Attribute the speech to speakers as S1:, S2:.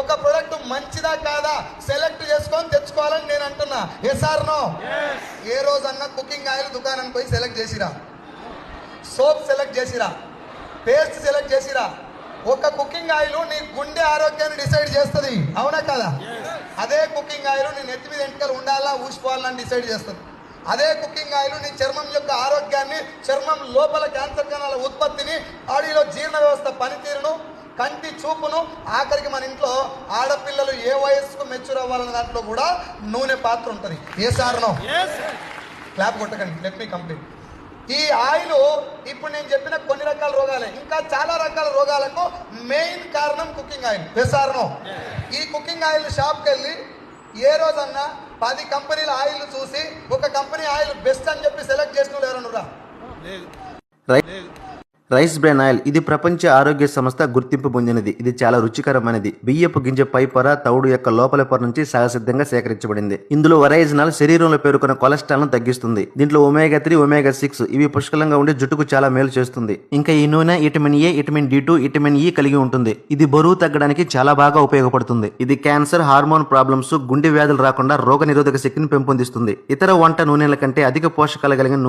S1: ఒక ప్రొడక్ట్ మంచిదా కాదా సెలెక్ట్ చేసుకొని తెచ్చుకోవాలని నేను అంటున్నా. Yes are no? ఏ రోజన్నా కుకింగ్ ఆయిల్ దుకాణానికి పోయి సెలెక్ట్ చేసిరా? సోప్ సెలెక్ట్ చేసిరా? పేస్ట్ సెలెక్ట్ చేసిరా? ఒక కుకింగ్ ఆయిల్ నీ గుండె ఆరోగ్యాన్ని డిసైడ్ చేస్తుంది, అవునా కదా? అదే కుకింగ్ ఆయిల్ నీ నెత్తి మీద ఎంటకలు ఉండాలా ఊసిపోవాలని డిసైడ్ చేస్తుంది. అదే కుకింగ్ ఆయిల్ నీ చర్మం యొక్క ఆరోగ్యాన్ని, చర్మం లోపల క్యాన్సర్ కణాల ఉత్పత్తిని, బాడీలో జీర్ణ వ్యవస్థ పనితీరును, కంటి చూపును, ఆఖరికి మన ఇంట్లో ఆడపిల్లలు ఏ వయస్సుకు మెచ్యూర్ అవ్వాలన్న దాంట్లో కూడా నూనె పాత్ర ఉంటుంది. ఏ సార్నో? క్లాప్ కొట్టకండి, లెట్ మీ కంప్లీట్. ఈ ఆయిల్ ఇప్పుడు నేను చెప్పిన కొన్ని రకాల రోగాలే, ఇంకా చాలా రకాల రోగాలకు మెయిన్ కారణం కుకింగ్ ఆయిల్. వేసారనో? ఈ కుకింగ్ ఆయిల్ షాప్కి వెళ్ళి ఏ రోజన్నా 10 కంపెనీల ఆయిల్ చూసి ఒక కంపెనీ ఆయిల్ బెస్ట్ అని చెప్పి సెలెక్ట్ చేసిన వాళ్ళు ఎవరన్నారా?
S2: రైస్ బ్రాన్ ఆయిల్ ఇది ప్రపంచ ఆరోగ్య సంస్థ గుర్తింపు పొందినది. ఇది చాలా రుచికరమైనది. బియ్యపు గింజ పై పొర, తౌడు యొక్క లోపల పొర నుంచి సహసిద్ధంగా సేకరించబడింది. ఇందులో ఒరైజినాల్ శరీరంలో పేరుకున్న కొలెస్ట్రాల్ ను తగ్గిస్తుంది. దీంట్లో ఒమేగా 3, ఒమేగా 6 ఇవి పుష్కలంగా ఉండి జుట్టుకు చాలా మేలు చేస్తుంది. ఇంకా ఈ నూనె vitamin A, vitamin D2, vitamin E కలిగి ఉంటుంది. ఇది బరువు తగ్గడానికి చాలా బాగా ఉపయోగపడుతుంది. ఇది క్యాన్సర్, హార్మోన్ ప్రాబ్లమ్స్, గుండె వ్యాధులు రాకుండా రోగ నిరోధక శక్తిని పెంపొందిస్తుంది. ఇతర వంట నూనెల కంటే అధిక పోషకాలు కలిగిన